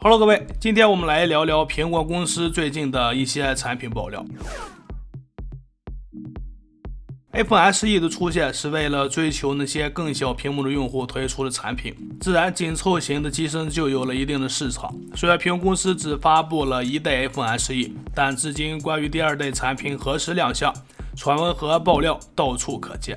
Hello， 各位，今天我们来聊聊苹果公司最近的一些产品爆料。iPhone SE 的出现是为了追求那些更小屏幕的用户推出的产品，自然紧凑型的机身就有了一定的市场。虽然苹果公司只发布了一代 iPhone SE， 但至今关于第二代产品何时亮相，传闻和爆料到处可见。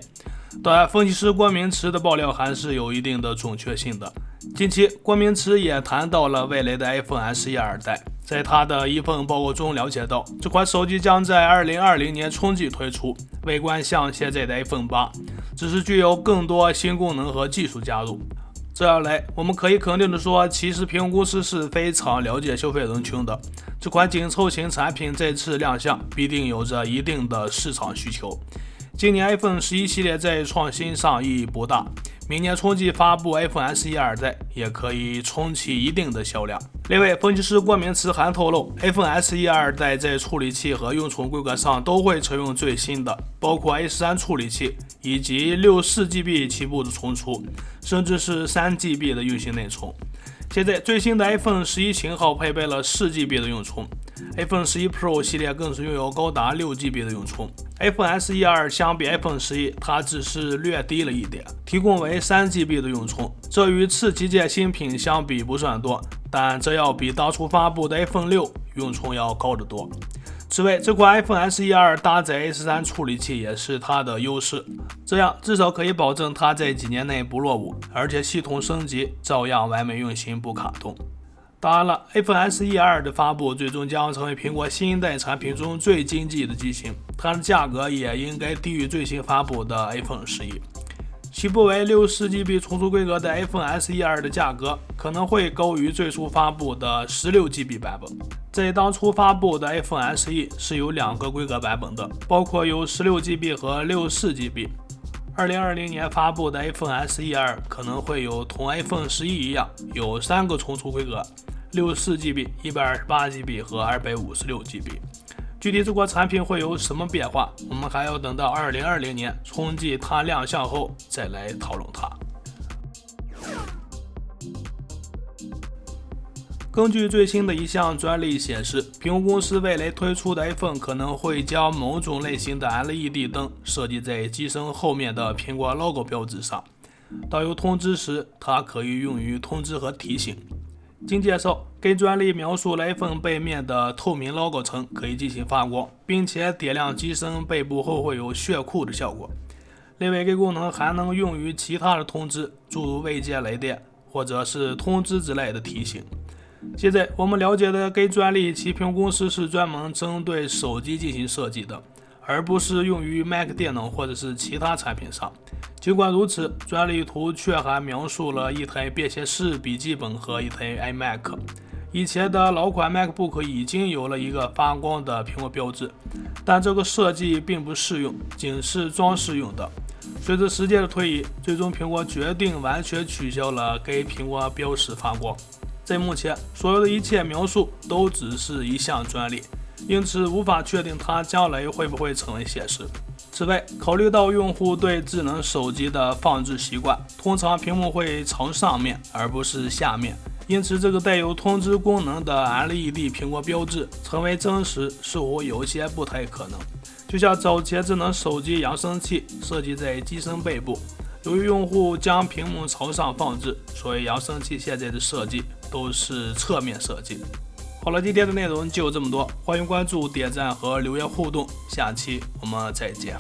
当然，分析师郭明池的爆料还是有一定的准确性的。近期，郭明池也谈到了未来的 iPhone SE 二代。在他的一份报告中了解到，这款手机将在2020年春季推出，外观像现在的 iPhone 8，只是具有更多新功能和技术加入。这样来，我们可以肯定的说，其实苹果公司是非常了解消费人群的。这款紧凑型产品再次亮相，必定有着一定的市场需求。今年 iPhone 11系列在创新上意义不大，明年春季发布 iPhone SE 二代也可以冲起一定的销量。另外，分析师郭明池还透露 ，iPhone SE 二代在处理器和运存规格上都会采用最新的，包括 A13 处理器以及64GB 起步的存储，甚至是3GB 的运行内存。现在最新的 iPhone 11型号配备了4GB 的运存， iPhone 11 Pro 系列更是拥有高达6GB 的运存。iPhone SE 2相比 iPhone 11，它只是略低了一点，提供为3GB 的运存，这与次旗舰新品相比不算多，但这要比当初发布的 iPhone 6运存要高得多。此外，这款 iPhone SE 2搭载 A13 处理器也是它的优势，这样至少可以保证它在几年内不落伍，而且系统升级照样完美运行不卡顿。当然了， iPhone SE 2的发布最终将成为苹果新一代产品中最经济的机型，它的价格也应该低于最新发布的 iPhone 11。起步为64GB 存储规格的 iPhone SE 2的价格可能会高于最初发布的 16GB 版本。在当初发布的 iPhone SE 是有2个规格版本的，包括有 16GB 和 64GB。2020年发布的 iPhone SE 2可能会有同 iPhone 11一样，有3个存储规格，64GB、128GB 和256GB。具体这款产品会有什么变化，我们还要等到2020年春季它亮相后再来讨论它。根据最新的一项专利显示，苹果公司未来推出的 iPhone 可能会将某种类型的 LED 灯设计在机身后面的苹果 logo 标志上，当有通知时，它可以用于通知和提醒。经介绍，该专利描述了 iPhone 背面的透明 logo 层可以进行发光，并且点亮机身背部后会有炫酷的效果。另外，该功能还能用于其他的通知，诸如未接来电或者是通知之类的提醒。现在我们了解的该专利，其苹果公司是专门针对手机进行设计的，而不是用于 Mac 电脑或者是其他产品上。尽管如此，专利图却还描述了一台便携式笔记本和一台 iMac。以前的老款 MacBook 已经有了一个发光的苹果标志，但这个设计并不适用，仅是装饰用的。随着时间的推移，最终苹果决定完全取消了该苹果标识发光。在目前，所有的一切描述都只是一项专利，因此无法确定它将来会不会成为现实。此外，考虑到用户对智能手机的放置习惯，通常屏幕会朝上面而不是下面，因此这个带有通知功能的 LED 苹果标志成为真实似乎有些不太可能。就像早前智能手机扬声器设计在机身背部，由于用户将屏幕朝上放置，所以扬声器现在的设计都是侧面设计。好了，今天的内容就这么多，欢迎关注、点赞和留言互动，下期我们再见。